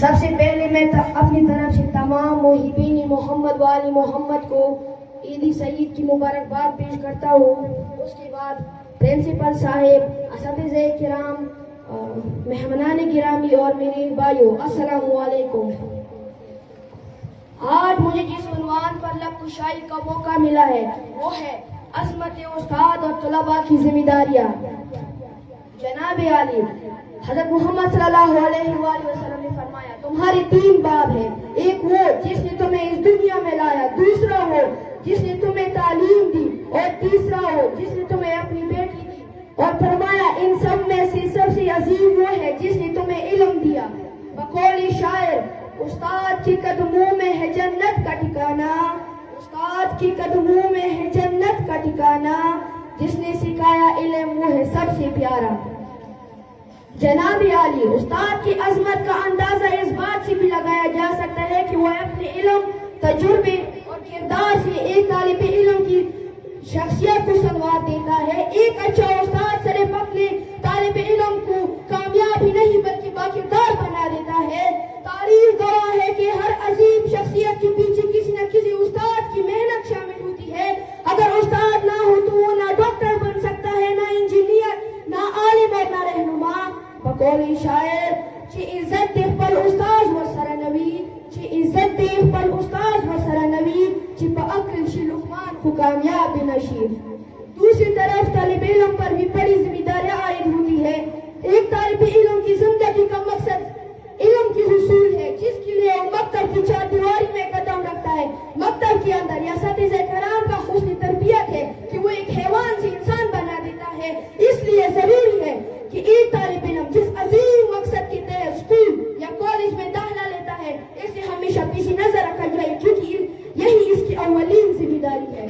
سب سے پہلے میں اپنی طرف سے تمام محبین محمد والی محمد کو عید سعید کی مبارکباد پیش کرتا ہوں. اس کے بعد پرنسپل صاحب، اساتذہ کرام، مہمانان گرامی اور میرے بھائیوں، السلام علیکم. آج مجھے جس عنوان پر لب کشائی کا موقع ملا ہے وہ ہے عظمت استاد اور طلباء کی ذمہ داریاں. جناب عالی حضرت محمد صلی اللہ علیہ وآلہ وسلم نے فرمایا تمہارے 3 باب ہیں. ایک وہ جس نے تمہیں اس دنیا میں لایا، دوسرا وہ جس نے تمہیں تعلیم دی، اور تیسرا وہ جس نے تمہیں اپنی بیٹی دی. اور فرمایا ان سب میں سے سب سے عظیم وہ ہے جس نے تمہیں علم دیا. بقول شاعر، استاد کے قدموں میں ہے جنت کا ٹھکانہ، استاد کے قدموں میں ہے جنت کا ٹھکانہ، جس نے سکھایا علم وہ ہے سب سے پیارا. جناب عالی، استاد کی عظمت کا اندازہ اس بات سے بھی لگایا جا سکتا ہے کہ وہ اپنے علم، تجربے اور کردار سے ایک طالب علم کی شخصیت کو سنوار دیتا ہے. ایک اچھا استاد صرف اپنے طالب علم کو کامیاب ہی نہیں بلکہ باکردار بنا دیتا ہے. تاریخ گواہ ہے کہ ہر عظیم شخصیت کے پیچھے کسی نہ کسی استاد کی محنت شامل ہوتی ہے. اگر استاد نہ ہو تو وہ نہ ڈاکٹر بن سکتا ہے، نہ انجینئر، نہ عالم اور نہ رہنما. بقول شاعر، چی عزت دیکھ پر استاذ و سرنوی، چی عزت دیکھ پر استاذ و سرنوی، چی پا اکل شی لقمان کو کامیاب نشید. دوسری طرف طالب علم پر بھی بڑی ذمہ داریاں عائد ہوتی ہے. ایک طالب علم کی زندگی کا مقصد علم کی حصول ہے، جس کے لیے وہ مکتب کی 4 دیواری میں قدم رکھتا ہے. مکتب کے اندر یا اساتذہ کرام کا حسن تربیت ہے کہ وہ ایک حیوان سے انسان بنا دیتا ہے. اس لیے ضروری ہے کہ ایک طالب علم جس عظیم مقصد کے تحت اسکول یا کالج میں داخلہ لیتا ہے اسے ہمیشہ پیش نظر رکھا جائے، کیونکہ یہی اس کی اولین ذمہ داری ہے.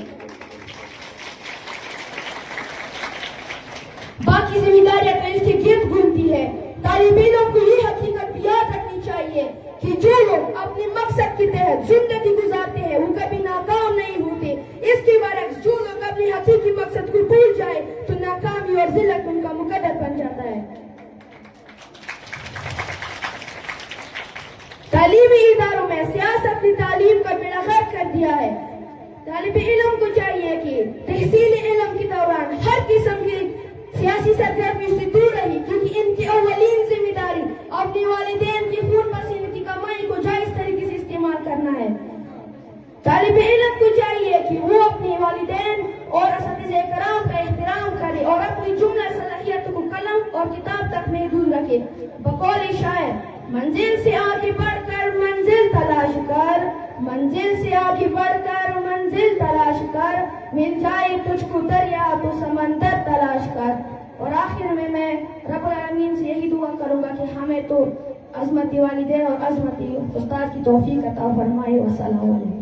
باقی ذمہ داریاں تو اس کے گرد گھومتی ہے. طالب علم کو یہ حقیقت بھی یاد رکھنی چاہیے کہ جو لوگ اپنے مقصد کے تحت زندگی گزارتے ہیں وہ کبھی ناکام نہیں ہوتے. اس کے برعکس جو لوگ اپنے حقیقی مقصد کو بھول جائے تو ناکامی اور ذلت ان کا مقدر بن جاتا ہے. تعلیمی اداروں میں سیاست نے تعلیم کا بیڑا غرق کر دیا ہے. طالب علم کو چاہیے کہ تحصیل علم کے دوران ہر قسم کی سیاسی سرگرمی سے دور رہی، کیونکہ ان کی اولین ذمہ داری اپنے والدین کی خون پسینے کی کمائی کو جائز طریقے سے استعمال کرنا ہے. طالب علم کو چاہیے کہ وہ اپنے والدین اور اساتذہ کرام کا احترام کرے اور اپنی جملہ صلاحیتوں کو قلم اور کتاب تک محدود رکھے. بقول شاعر، منزل سے آگے بڑھ کر منزل تلاش کر، منزل سے آگے بڑھ کر منزل تلاش کر، مل جائے تجھ کو دریا تو سمندر تلاش کر. اور آخر میں رب العالمین سے یہی دعا کروں گا کہ ہمیں تو عظمت والدین اور عظمت استاد کی توفیق عطا فرمائے. والسلام علیکم.